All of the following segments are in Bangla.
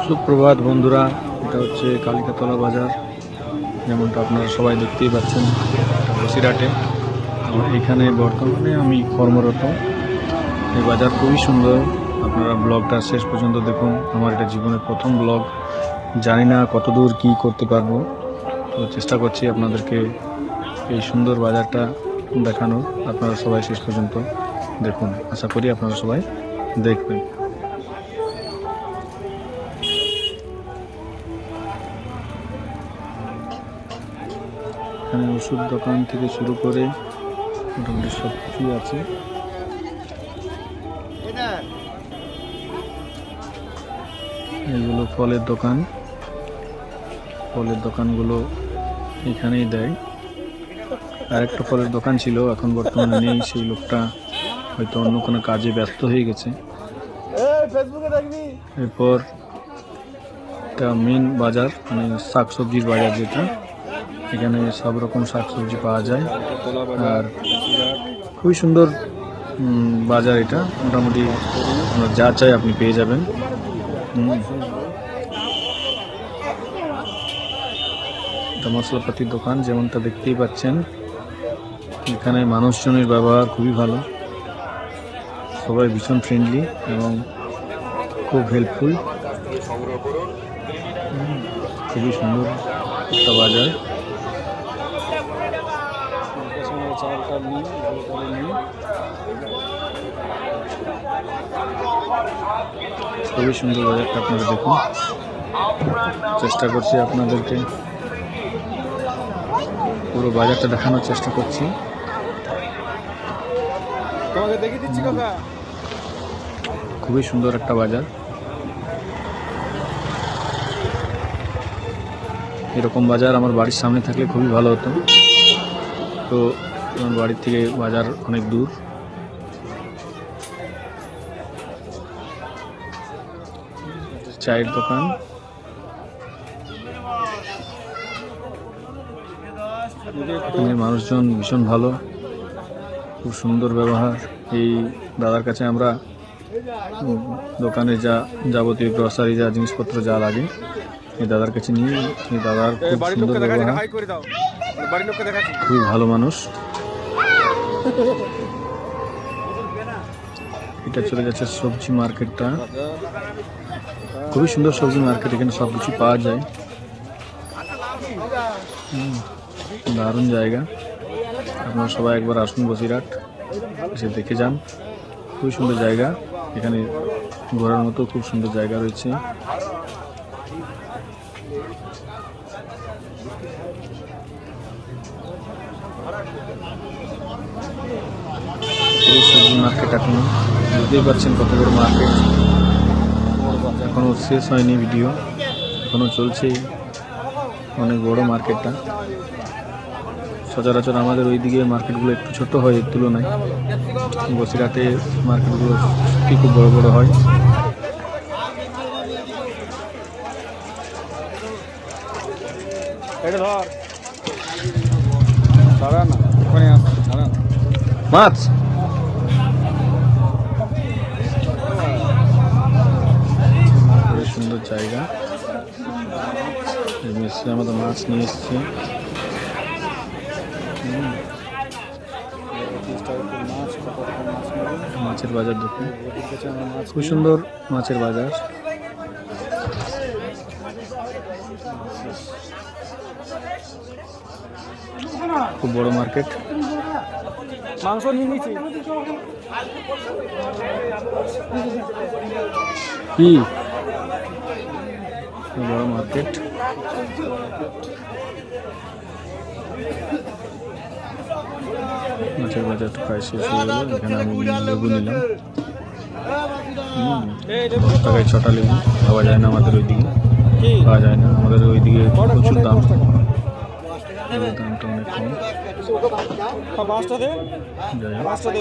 সুপ্রভাত বন্ধুরা, এটা হচ্ছে কালিকাতলা বাজার। যেমনটা আপনারা সবাই দেখতেই পাচ্ছেন, বসিরহাটে। এখানে বর্তমানে আমি কর্মরত। এই বাজার খুবই সুন্দর, আপনারা ব্লগটা শেষ পর্যন্ত দেখুন। আমার এটা জীবনের প্রথম ব্লগ, জানি না কতদূর কি করতে পারবো, তো চেষ্টা করছি আপনাদেরকে এই সুন্দর বাজারটা দেখানোর। আপনারা সবাই শেষ পর্যন্ত দেখুন, আশা করি আপনারা সবাই দেখবেন। এখানে ওষুধ দোকান থেকে শুরু করে মোটামুটি সব কিছুই আছে। এগুলো ফলের দোকান, ফলের দোকানগুলো এখানেই দেয়। আর একটা ফলের দোকান ছিল, এখন বর্তমানে নেই। সেই লোকটা হয়তো অন্য কোনো কাজে ব্যস্ত হয়ে গেছে। এরপর একটা মেন বাজার, মানে শাকসবজির বাজার, যেটা এখানে সব রকম শাকসবজি পাওয়া যায়। আর খুবই সুন্দর বাজার এটা, মোটামুটি যা চাই আপনি পেয়ে যাবেন। এটা মশলাপাতির দোকান, যেমনটা দেখতেই পাচ্ছেন। এখানে মানুষজনের ব্যবহার খুবই ভালো, সবাই ভীষণ ফ্রেন্ডলি এবং খুব হেল্পফুল। খুবই সুন্দর একটা বাজার। খুবই সুন্দর বাজারটা, আপনারা দেখুন। চেষ্টা করছি আপনাদেরকে পুরো বাজারটা দেখানোর চেষ্টা করছি। খুবই সুন্দর একটা বাজার। এরকম বাজার আমার বাড়ির সামনে থাকলে খুবই ভালো হতো, তো আমার বাড়ির থেকে বাজার অনেক দূর। চায়ের দোকান, এখানে মানুষজন ভীষণ ভালো, খুব সুন্দর ব্যবহার। এই দাদার কাছে আমরা দোকানে যা যাবতীয় গ্রসারি, যা জিনিসপত্র যা লাগে, এই দাদার কাছে নিয়ে, এই দাদার খুব সুন্দর ব্যবহার, খুবই ভালো মানুষ। এটা চলে যাচ্ছে সবজি মার্কেটটা, খুবই সুন্দর সবজি মার্কেট। এখানে সব কিছু পাওয়া যায়, দারুণ জায়গা। আপনারা সবাই একবার আসুন বসিরহাট, এসে দেখে যান। খুবই সুন্দর জায়গা, এখানে ঘোরার মতো খুব সুন্দর জায়গা রয়েছে। সবজি মার্কেট এখন বুঝতেই পারছেন কত বড় মার্কেট। এখনো শেষ হয়নি ভিডিও, এখনো চলছে। অনেক বড় মার্কেটটা। সচরাচর আমাদের ওইদিকে মার্কেটগুলো একটু ছোট হয় এর তুলনায়। বসিরহাটে মার্কেটগুলো সত্যি খুব বড় বড় হয়। মাছ সুন্দর জায়গা, আমাদের মাছ নিয়ে এসছে। মাছের বাজার দেখুন, খুব সুন্দর মাছের বাজার। খুব বড় মার্কেট। মাংস নিয়ে নিচ্ছি কি বড় মার্কেট। মাছের বাজারটা প্রায় শেষ হয়ে গেল। এখানে আমি লেবু নিলাম, 10 টাকায় 6টা লেবু। পাওয়া যায় না আমাদের ওইদিকে, পাওয়া যায় না আমাদের ওইদিকে, প্রচুর দাম, দামটা অনেক কম।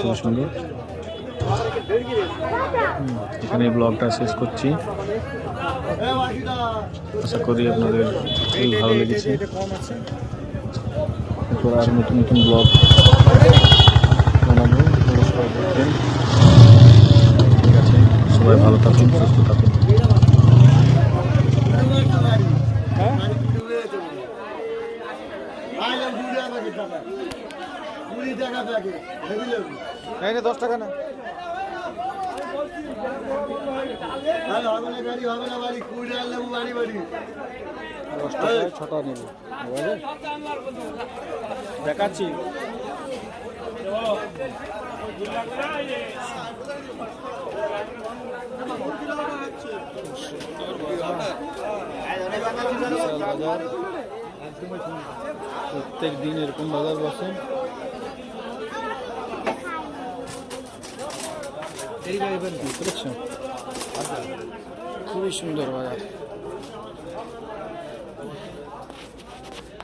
খুব সুন্দর। এখানে ব্লগটা শেষ করছি, আশা করি আপনাদের খুবই ভালো লেগেছে। এরপর আর নতুন নতুন ব্লগ বানাবো, সবাই দেখবেন। ঠিক আছে, সবাই ভালো থাকুন, সুস্থ থাকুন। হ্যাঁ এই নে 10 টাকা না ছটা নেব দেখাচ্ছি বাজার প্রত্যেক দিন এরকম বাজার বসে খুবই সুন্দর বাজার।